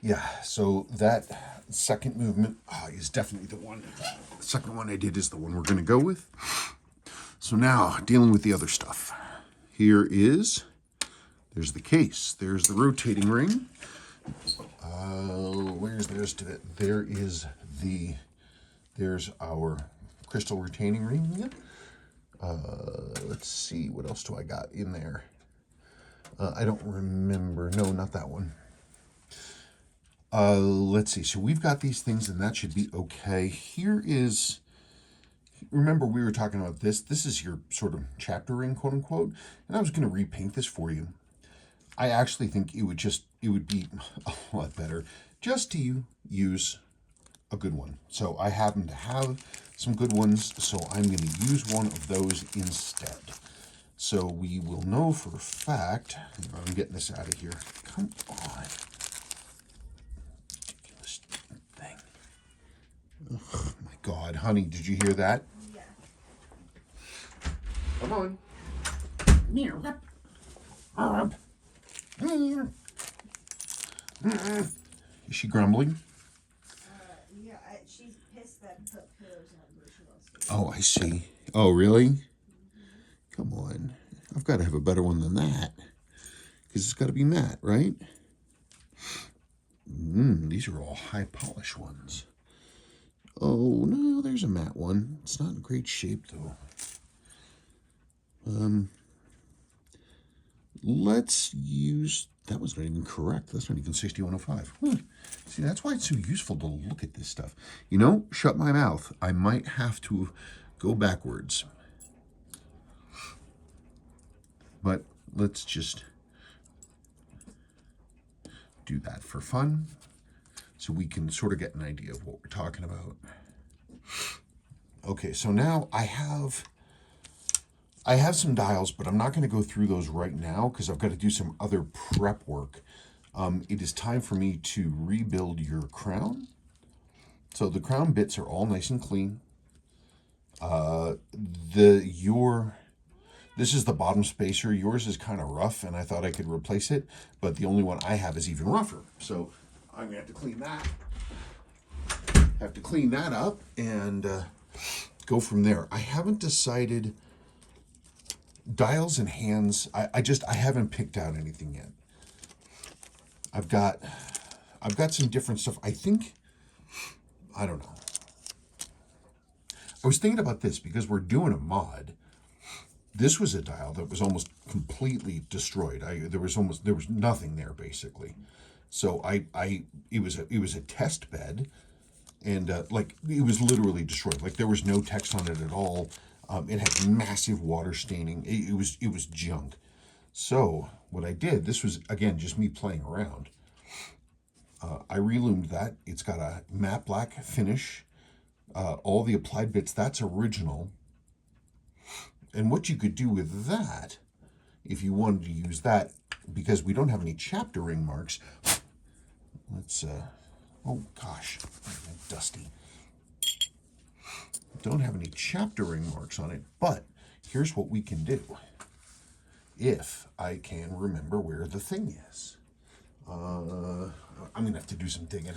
Yeah, so that second movement is definitely the one. The second one I did is the one we're going to go with. So now, dealing with the other stuff. Here is, there's the case. There's the rotating ring. Where's the rest of it? There's our crystal retaining ring. Let's see, what else do I got in there? I don't remember. No, not that one. Let's see. So we've got these things, and that should be okay. Here is, remember we were talking about this. This is your sort of chapter ring, quote unquote. And I was going to repaint this for you. I actually think it would be a lot better just to use a good one. So I happen to have some good ones, so I'm going to use one of those instead. So we will know for a fact. I'm getting this out of here. Come on. Ridiculous thing. Oh my God, honey, did you hear that? Yeah. Come on. Is she grumbling? Yeah, she's pissed that put pillows on where she wants to. Oh, I see. Oh, really? Come on. I've got to have a better one than that. Because it's got to be matte, right? These are all high polish ones. Oh, no, there's a matte one. It's not in great shape, though. Let's use... That was not even correct. That's not even 6105. See, that's why it's so useful to look at this stuff. You know, shut my mouth. I might have to go backwards. But let's just do that for fun so we can sort of get an idea of what we're talking about. Okay, so now I have some dials, but I'm not going to go through those right now because I've got to do some other prep work. It is time for me to rebuild your crown. So the crown bits are all nice and clean. This is the bottom spacer. Yours is kind of rough, and I thought I could replace it, but the only one I have is even rougher. So I'm gonna have to clean that. Have to clean that up and go from there. I haven't decided dials and hands. I haven't picked out anything yet. I've got some different stuff. I think, I don't know. I was thinking about this because we're doing a mod. This was a dial that was almost completely destroyed. There was nothing there basically. So it was a test bed, and like it was literally destroyed. Like there was no text on it at all. It had massive water staining. It was junk. So what I did, this was again just me playing around. I reloomed that. It's got a matte black finish. All the applied bits, that's original. And what you could do with that, if you wanted to use that, because we don't have any chapter ring marks, let's, oh gosh, dusty. Don't have any chapter ring marks on it, but here's what we can do. If I can remember where the thing is. I'm going to have to do some digging.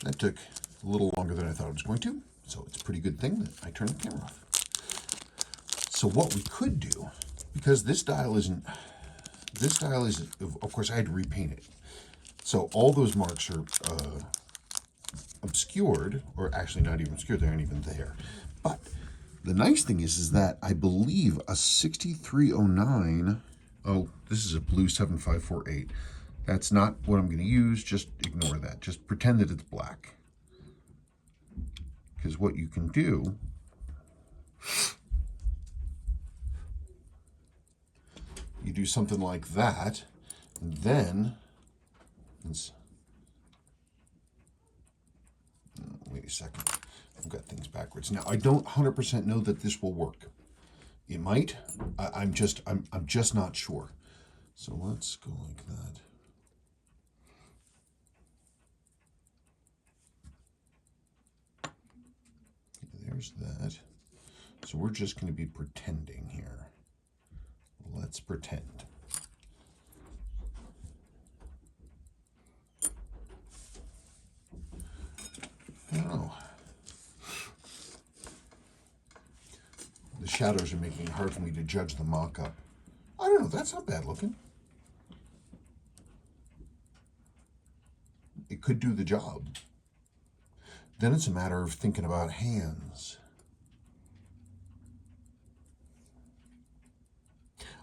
That took a little longer than I thought it was going to, so it's a pretty good thing that I turned the camera off. So what we could do, because this dial is, of course I had to repaint it. So all those marks are obscured, or actually not even obscured, they aren't even there. But the nice thing is that I believe a 6309, oh, this is a blue 7548. That's not what I'm going to use, just ignore that. Just pretend that it's black. Because what you can do, you do something like that, and then, wait a second, I've got things backwards. Now, I don't 100% know that this will work. It might, I'm just not sure. So let's go like that. There's that. So we're just going to be pretending here. Let's pretend. shadows are making it hard for me to judge the mock-up. I don't know, that's not bad looking. It could do the job. Then it's a matter of thinking about hands.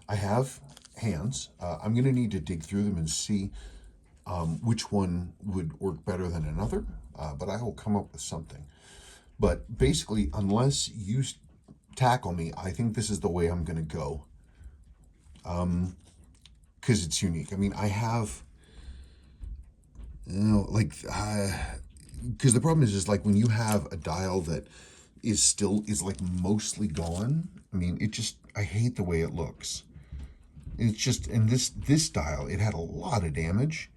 I have hands. I'm going to need to dig through them and see which one would work better than another, but I will come up with something. But basically, unless you tackle me, I think this is the way I'm going to go. Because it's unique. I mean, I have, because the problem is like when you have a dial that is like mostly gone. I mean, I hate the way it looks. It's just, and this dial, it had a lot of damage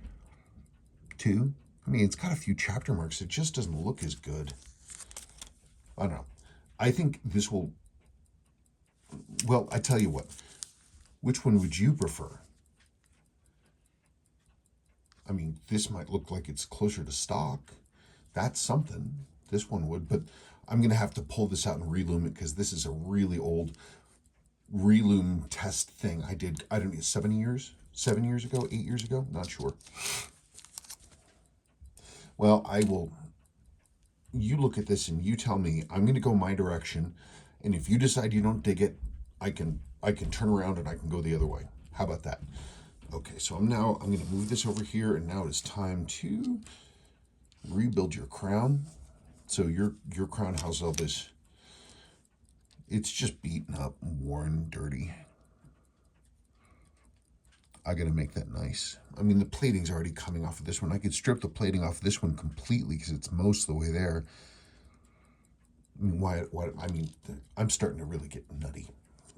too. I mean, it's got a few chapter marks. It just doesn't look as good. I don't know. I think this will, well, I tell you what, which one would you prefer? I mean, this might look like it's closer to stock. That's something. This one would, but I'm going to have to pull this out and reloom it because this is a really old reloom test thing I did, I don't know, 7 years ago, 8 years ago, not sure. Well, you look at this and you tell me. I'm going to go my direction, and if you decide you don't dig it, I can turn around and I can go the other way. How about that? Okay, so I'm going to move this over here, and now it's time to rebuild your crown. So your crown has all this, it's just beaten up, worn, dirty. I gotta make that nice. I mean, the plating's already coming off of this one. I could strip the plating off this one completely because it's most of the way there. I mean, I'm starting to really get nutty.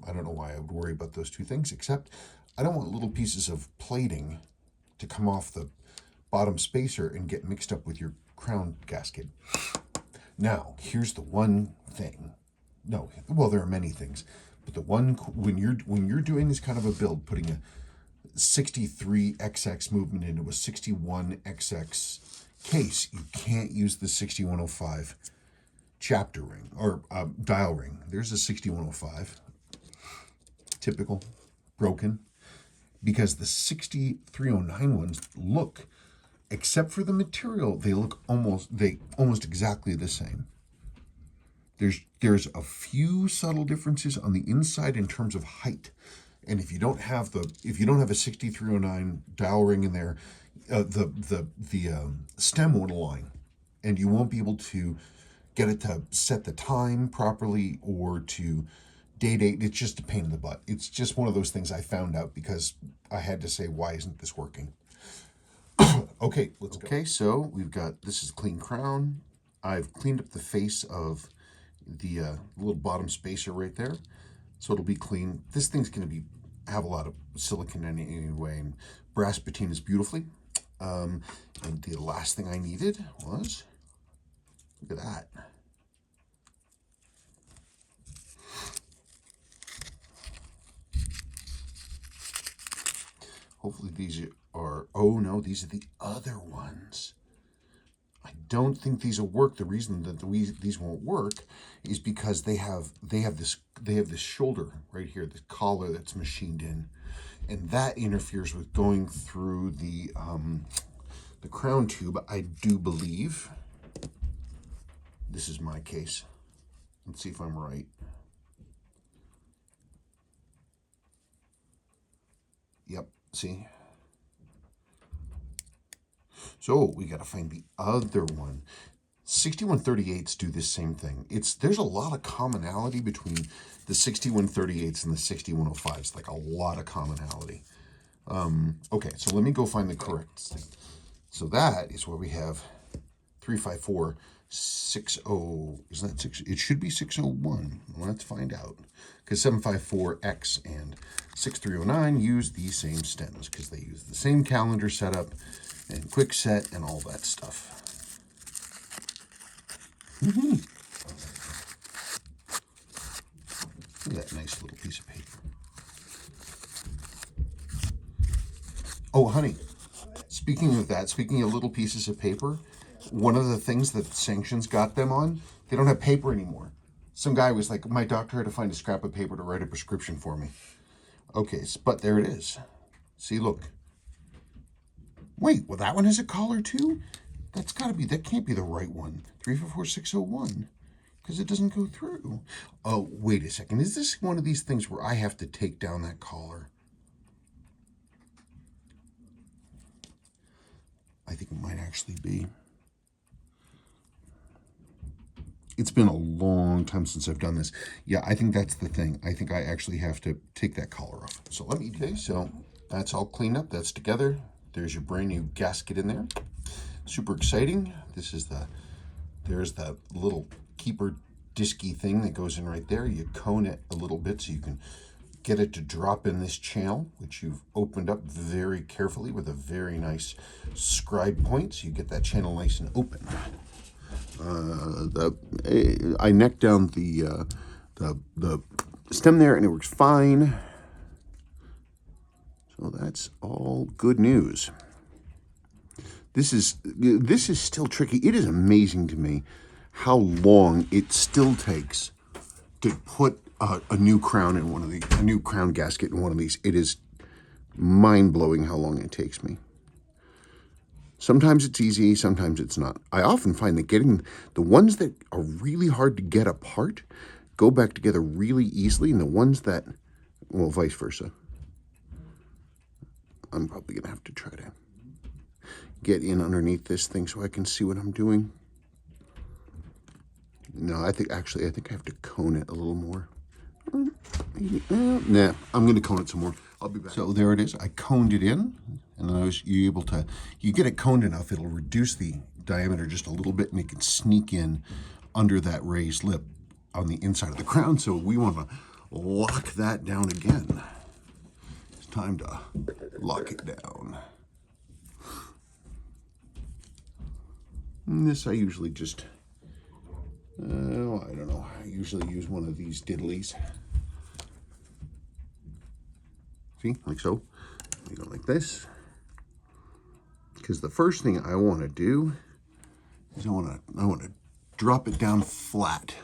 I don't know why I would worry about those two things, except I don't want little pieces of plating to come off the bottom spacer and get mixed up with your crown gasket. Now, here's the one thing. No, well, there are many things, but the one, when you're doing this kind of a build, putting a 63XX movement into a 61XX case, you can't use the 6105 chapter ring or dial ring. There's a 6105, typical, broken, because the 6309 ones look, except for the material, they look almost exactly the same. There's a few subtle differences on the inside in terms of height, and if you don't have a 6309 dial ring in there, the stem won't align, and you won't be able to get it to set the time properly or to date. It's just a pain in the butt. It's just one of those things I found out because I had to say, why isn't this working? Okay, let's go. Okay, so we've got, this is a clean crown. I've cleaned up the face of the little bottom spacer right there, so it'll be clean. This thing's going to have a lot of silicon in it anyway, and brass patinas beautifully. And the last thing I needed was, look at that. Hopefully these are, oh no, these are the other ones. I don't think these will work. The reason that these won't work is because they have this shoulder right here, the collar that's machined in, and that interferes with going through the crown tube. I do believe this is my case. Let's see if I'm right. Yep, see? So we got to find the other one. 6138s do this same thing. There's a lot of commonality between the 6138s and the 6105s, like a lot of commonality. Okay, so let me go find the correct thing. So that is where we have 35460. Isn't that 6? It should be 601. Let's find out. Because 754X and 6309 use the same stems because they use the same calendar setup and quick set and all that stuff. Look at that nice little piece of paper. Oh, honey, speaking of little pieces of paper, one of the things that sanctions got them on, they don't have paper anymore. Some guy was like, my doctor had to find a scrap of paper to write a prescription for me. Okay, but there it is. See, look. Wait, well, that one has a collar too? That can't be the right one. 344601. Because it doesn't go through. Oh, wait a second. Is this one of these things where I have to take down that collar? I think it might actually be. It's been a long time since I've done this. Yeah, I think that's the thing. I think I actually have to take that collar off. So let me, okay, so that's all cleaned up. That's together. There's your brand new gasket in there. Super exciting. There's the little keeper disky thing that goes in right there. You cone it a little bit so you can get it to drop in this channel, which you've opened up very carefully with a very nice scribe point, so you get that channel nice and open. I necked down the stem there, and it works fine. So that's all good news. This is still tricky. It is amazing to me how long it still takes to put a new crown in one of these, a new crown gasket in one of these. It is mind-blowing how long it takes me. Sometimes it's easy, sometimes it's not. I often find that getting the ones that are really hard to get apart go back together really easily, and the ones that, well, vice versa. I'm probably gonna have to try to get in underneath this thing so I can see what I'm doing. No, I think I have to cone it a little more. Nah, I'm gonna cone it some more. I'll be back. So there it is. I coned it in, and then you get it coned enough, it'll reduce the diameter just a little bit, and it can sneak in under that raised lip on the inside of the crown. So we want to lock that down again. It's time to lock it down. And this I usually just, I don't know. I usually use one of these diddlies. See, like so. You go like this. Because the first thing I want to do is I want to drop it down flat.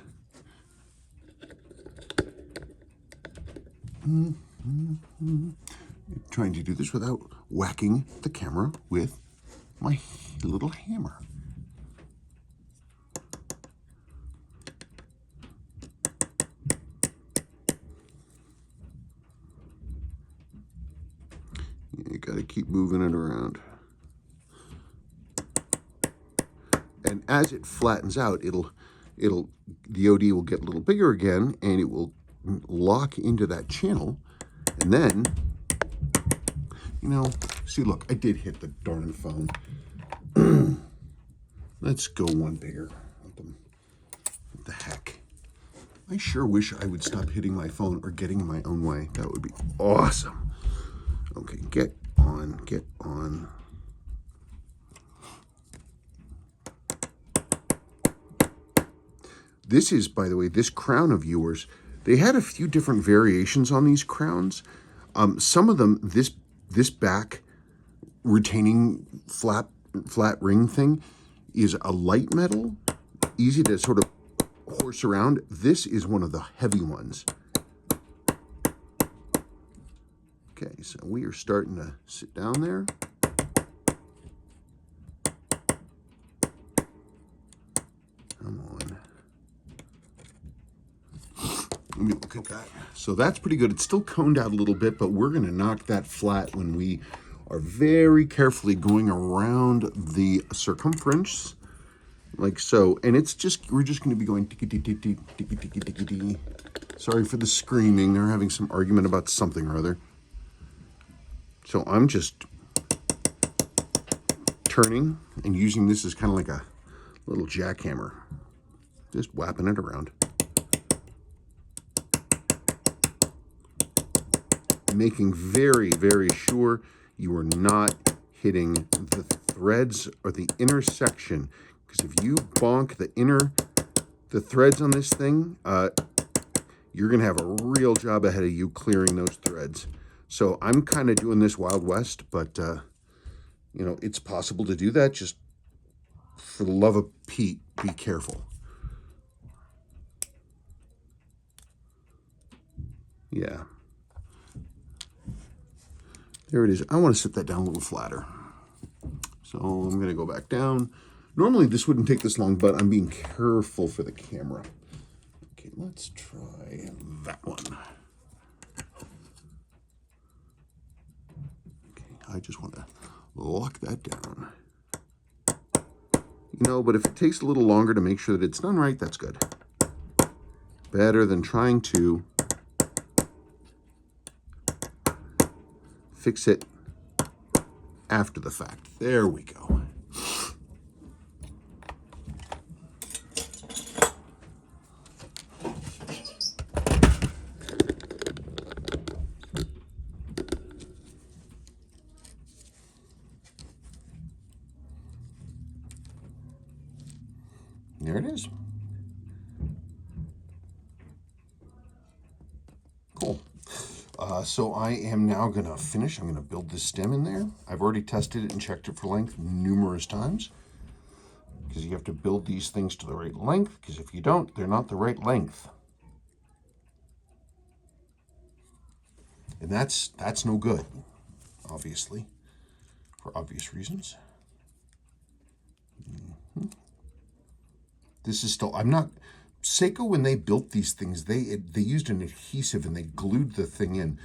Trying to do this without whacking the camera with my little hammer. You got to keep moving it around. And as it flattens out, the OD will get a little bigger again, and it will lock into that channel. And then, see, look, I did hit the darn phone. Let's go one bigger. What the heck? I sure wish I would stop hitting my phone or getting in my own way. That would be awesome. Okay, get on. This is, by the way, this crown of yours, they had a few different variations on these crowns. Some of them, this back retaining flat ring thing is a light metal, easy to sort of horse around. This is one of the heavy ones. Okay, so we are starting to sit down there. Come on. Let me look at that. So that's pretty good. It's still coned out a little bit, but we're going to knock that flat when we are very carefully going around the circumference, like so. And we're just going to be going ticky-ticky-ticky-ticky-ticky-ticky. Sorry for the screaming. They're having some argument about something or other. So I'm just turning and using this as kind of like a little jackhammer. Just whapping it around. Making very, very sure you are not hitting the threads or the intersection. Because if you bonk the threads on this thing, you're going to have a real job ahead of you clearing those threads. So I'm kind of doing this Wild West, but, it's possible to do that. Just for the love of Pete, be careful. Yeah. There it is. I want to set that down a little flatter. So I'm going to go back down. Normally this wouldn't take this long, but I'm being careful for the camera. Okay, let's try that one. Okay, I just want to lock that down. You know, but if it takes a little longer to make sure that it's done right, that's good. Better than trying to fix it after the fact. There we go. There it is. Cool. So I am now going to finish. I'm going to build this stem in there. I've already tested it and checked it for length numerous times, because you have to build these things to the right length, because if you don't, they're not the right length. And that's no good, obviously, for obvious reasons. This is still, I'm not, Seiko, when they built these things, they used an adhesive and they glued the thing in.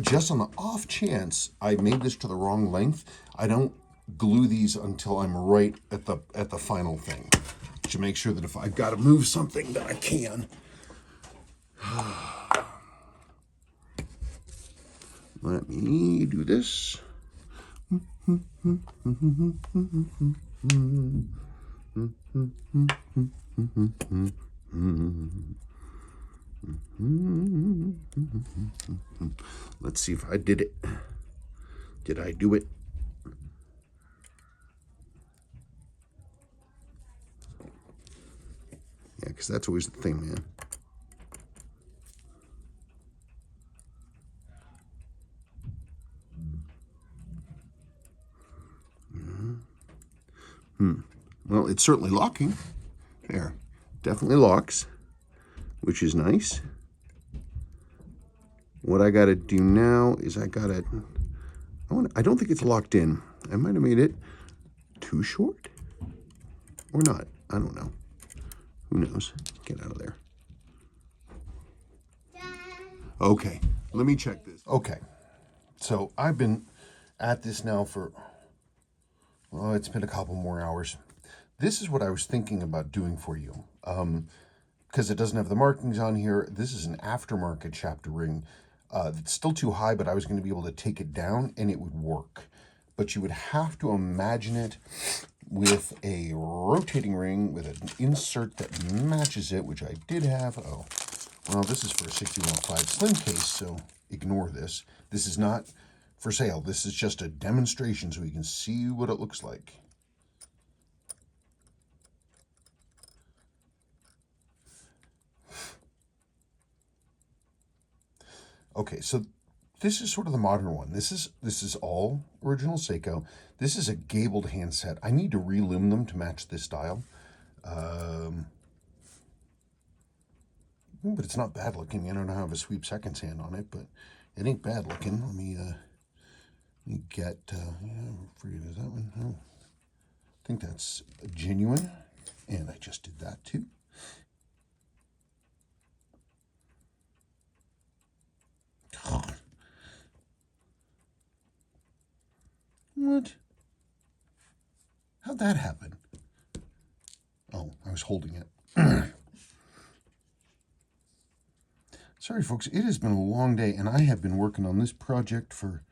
Just on the off chance I made this to the wrong length, I don't glue these until I'm right at the final thing, to make sure that if I've got to move something that I can. Let me do this. Let's see if I did it. Did I do it? Yeah, because that's always the thing, man. Well, it's certainly locking. There, definitely locks, which is nice. What I got to do now is I don't think it's locked in. I might have made it too short or not. I don't know. Who knows? Get out of there. Okay, let me check this. Okay, so I've been at this now for, well, it's been a couple more hours. This is what I was thinking about doing for you. Because it doesn't have the markings on here. This is an aftermarket chapter ring. It's still too high, but I was going to be able to take it down and it would work. But you would have to imagine it with a rotating ring with an insert that matches it, which I did have. Oh, well, this is for a 6105 slim case, so ignore this. This is not for sale. This is just a demonstration so you can see what it looks like. Okay, so this is sort of the modern one. This is all original Seiko. This is a gabled handset. I need to relume them to match this style. But it's not bad looking. I don't have a sweep seconds hand on it, but it ain't bad looking. Let me get, yeah, forget, is that one? Oh, I think that's genuine. And I just did that too. What? How'd that happen? Oh, I was holding it. Sorry, folks. It has been a long day, and I have been working on this project for,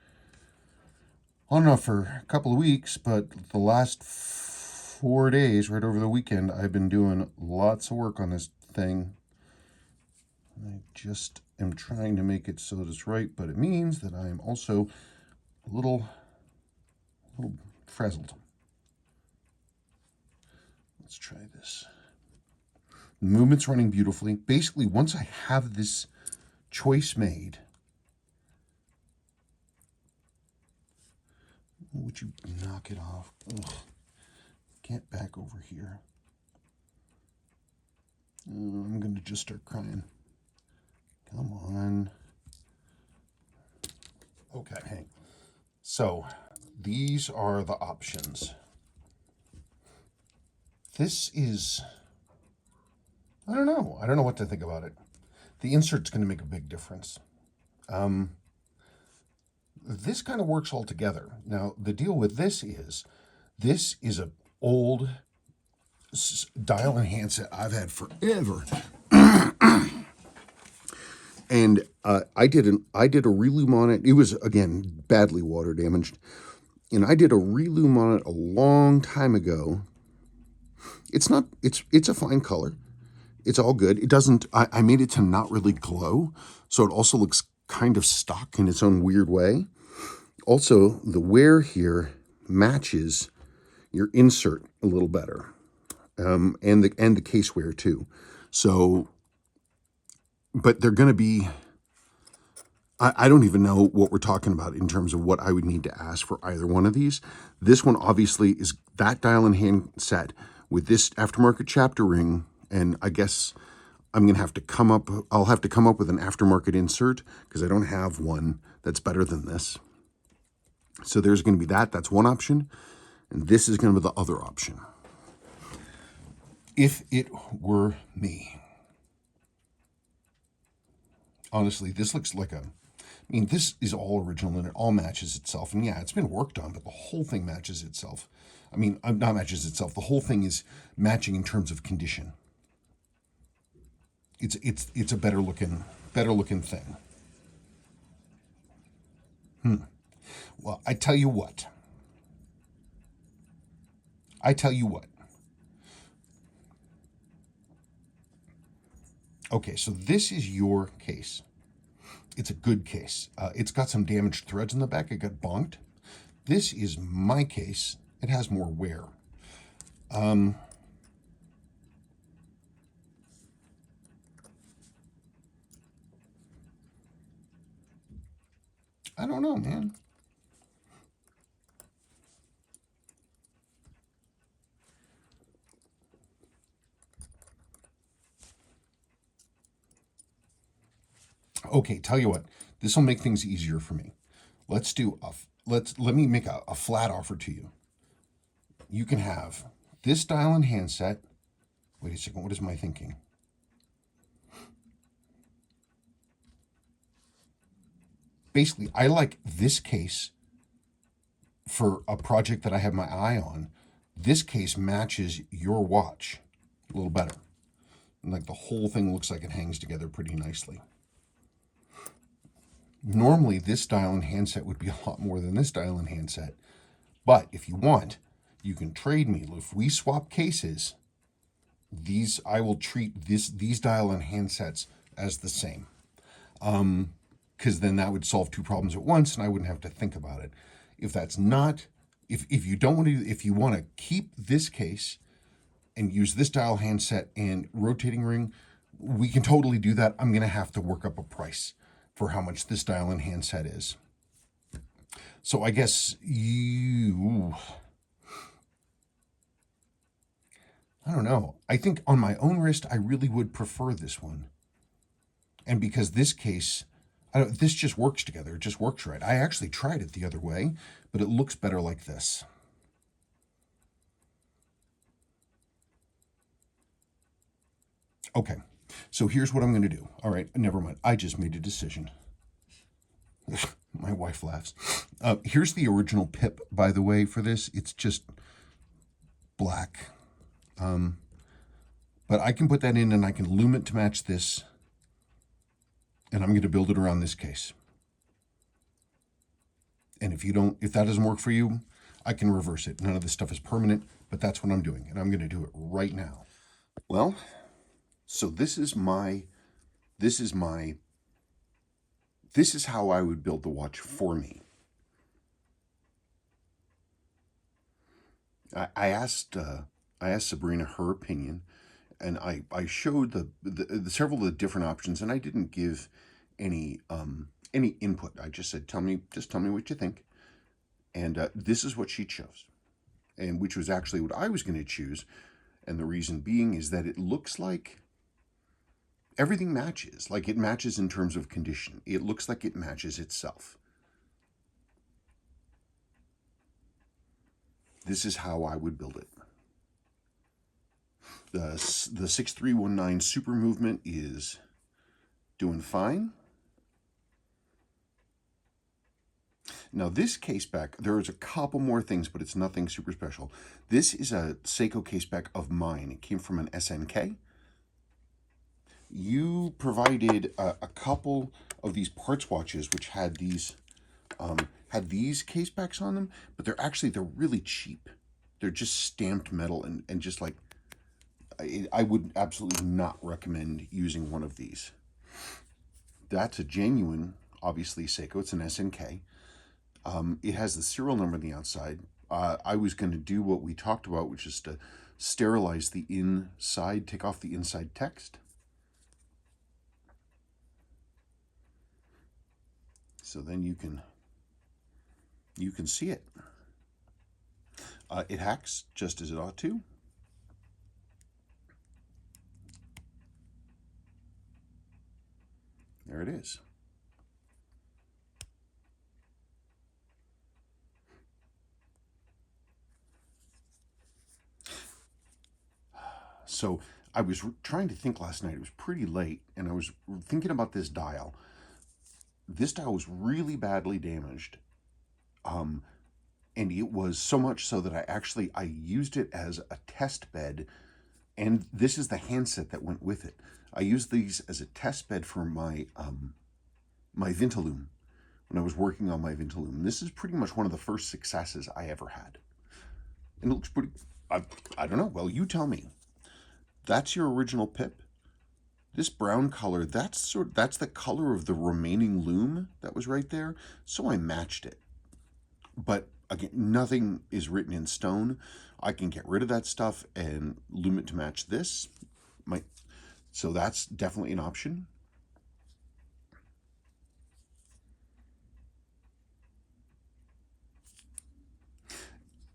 I don't know, for a couple of weeks, but the last 4 days, right over the weekend, I've been doing lots of work on this thing. I just am trying to make it so that it's right, but it means that I am also a little frazzled. Let's try this. The movement's running beautifully. Basically, once I have this choice made, would you knock it off? Ugh. Get back over here. I'm going to just start crying. Come on. Okay. So these are the options. This is, I don't know. I don't know what to think about it. The insert's going to make a big difference. This kind of works all together. Now, the deal with this is a old dial and handset I've had forever. And I did a reloom on it. It was, again, badly water damaged. And I did a reloom on it a long time ago. It's a fine color. It's all good. It doesn't, I made it to not really glow. So it also looks kind of stock in its own weird way. Also, the wear here matches your insert a little better. And the case wear too. So, but they're going to be, I don't even know what we're talking about in terms of what I would need to ask for either one of these. This one obviously is that dial and handset with this aftermarket chapter ring, and I guess I'll have to come up with an aftermarket insert because I don't have one that's better than this. So there's going to be that's one option, and this is going to be the other option. If it were me, honestly, this looks like this is all original and it all matches itself. And yeah, it's been worked on, but the whole thing matches itself. Not matches itself. The whole thing is matching in terms of condition. It's a better looking thing. Well, I tell you what. Okay, so this is your case. It's a good case. It's got some damaged threads in the back. It got bonked. This is my case. It has more wear. I don't know, man. Okay, tell you what. This will make things easier for me. Let me make a flat offer to you. You can have this dial and handset. Wait a second, what is my thinking? Basically, I like this case for a project that I have my eye on. This case matches your watch a little better. And like the whole thing looks like it hangs together pretty nicely. Normally, this dial and handset would be a lot more than this dial and handset. But if you want, you can trade me. If we swap cases, I will treat these dial and handsets as the same. Because then that would solve two problems at once and I wouldn't have to think about it. If that's not, if you don't want to, if you want to keep this case and use this dial handset and rotating ring, we can totally do that. I'm going to have to work up a price for how much this dial and handset is. So I guess I don't know. I think on my own wrist, I really would prefer this one. And because this case, this just works together. It just works right. I actually tried it the other way, but it looks better like this. Okay, so here's what I'm going to do. All right, never mind. I just made a decision. My wife laughs. Here's the original pip, by the way, for this. It's just black. But I can put that in and I can loom it to match this. And I'm going to build it around this case. And if that doesn't work for you, I can reverse it. None of this stuff is permanent, but that's what I'm doing. And I'm going to do it right now. Well, so this is how I would build the watch for me. I asked Sabrina her opinion, and I showed the several of the different options, and I didn't give any input. I just said, tell me what you think. And this is what she chose, and which was actually what I was going to choose. And the reason being is that it looks like everything matches. Like, it matches in terms of condition. It looks like it matches itself. This is how I would build it. The 6319 Super Movement is doing fine. Now this case back, there's a couple more things, but it's nothing super special. This is a Seiko case back of mine. It came from an SNK. You provided a couple of these parts watches, which had these case backs on them, but they're really cheap. They're just stamped metal and just like, I would absolutely not recommend using one of these. That's a genuine, obviously, Seiko. It's an SNK. It has the serial number on the outside. I was going to do what we talked about, which is to sterilize the inside, take off the inside text. So then you can see it. It hacks just as it ought to. There it is. So I was trying to think last night. It was pretty late, and I was thinking about this dial. This dial was really badly damaged. And it was so much so that I used it as a test bed, and this is the handset that went with it. I used these as a test bed for my my Vintaloom when I was working on my Vintaloom. This is pretty much one of the first successes I ever had, and it looks pretty. I don't know. Well, you tell me. That's your original pip. This brown color, that's the color of the remaining loom that was right there. So I matched it. But again, nothing is written in stone. I can get rid of that stuff and loom it to match this. So that's definitely an option.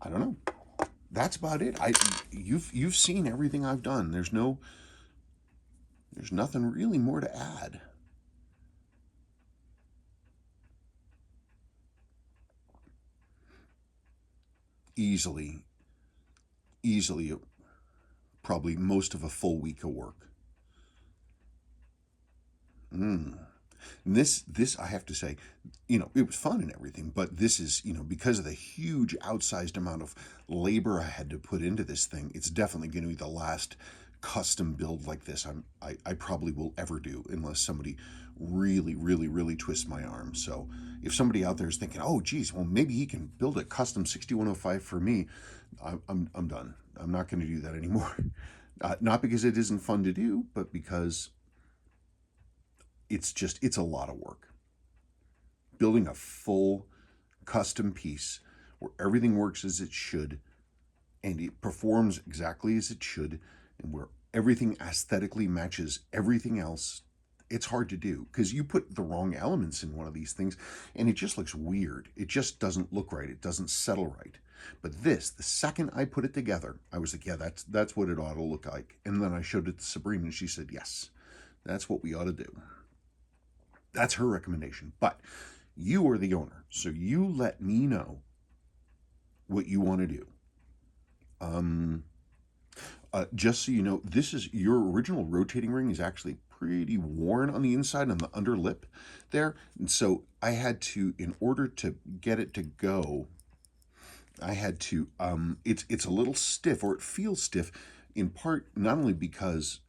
I don't know. That's about it. You've seen everything I've done. There's nothing really more to add. Easily, probably most of a full week of work. This I have to say, it was fun and everything, but this is, because of the huge outsized amount of labor I had to put into this thing, it's definitely going to be the last custom build like this I probably will ever do, unless somebody really, really, really twists my arm. So if somebody out there is thinking, oh geez, well maybe he can build a custom 6105 for me, I'm done. I'm not going to do that anymore. Not because it isn't fun to do, but because it's a lot of work. Building a full custom piece where everything works as it should and it performs exactly as it should, and where everything aesthetically matches everything else, it's hard to do because you put the wrong elements in one of these things and it just looks weird. It just doesn't look right. It doesn't settle right. But the second I put it together, I was like, yeah, that's what it ought to look like. And then I showed it to Sabrina and she said, yes, that's what we ought to do. That's her recommendation. But you are the owner, so you let me know what you want to do. Just so you know, this is your original rotating ring is actually pretty worn on the inside on the under lip there. And so I had to, in order to get it to go, I had to, it's a little stiff, or it feels stiff, in part not only because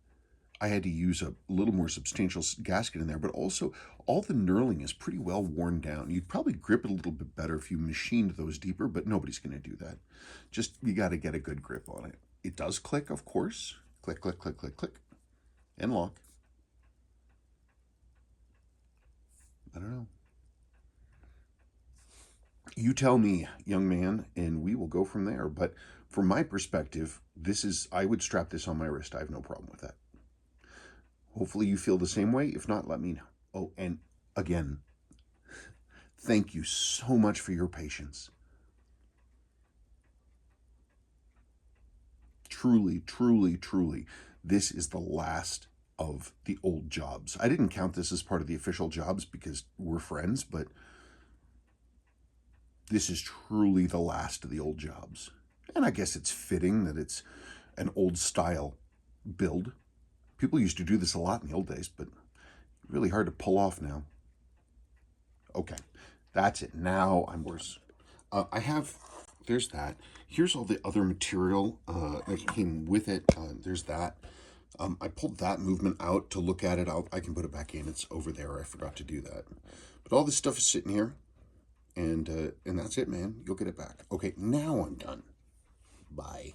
I had to use a little more substantial gasket in there, but also all the knurling is pretty well worn down. You'd probably grip it a little bit better if you machined those deeper, but nobody's going to do that. Just, you got to get a good grip on it. It does click, of course. Click, click, click, click, click. And lock. I don't know. You tell me, young man, and we will go from there. But from my perspective, I would strap this on my wrist. I have no problem with that. Hopefully you feel the same way. If not, let me know. Oh, and again, thank you so much for your patience. Truly, truly, truly, this is the last of the old jobs. I didn't count this as part of the official jobs because we're friends, but this is truly the last of the old jobs. And I guess it's fitting that it's an old style build. People used to do this a lot in the old days, but really hard to pull off now. Okay, that's it. Now I'm worse. There's that. Here's all the other material that came with it. There's that. I pulled that movement out to look at it. I can put it back in. It's over there. I forgot to do that. But all this stuff is sitting here. And that's it, man. You'll get it back. Okay, now I'm done. Bye.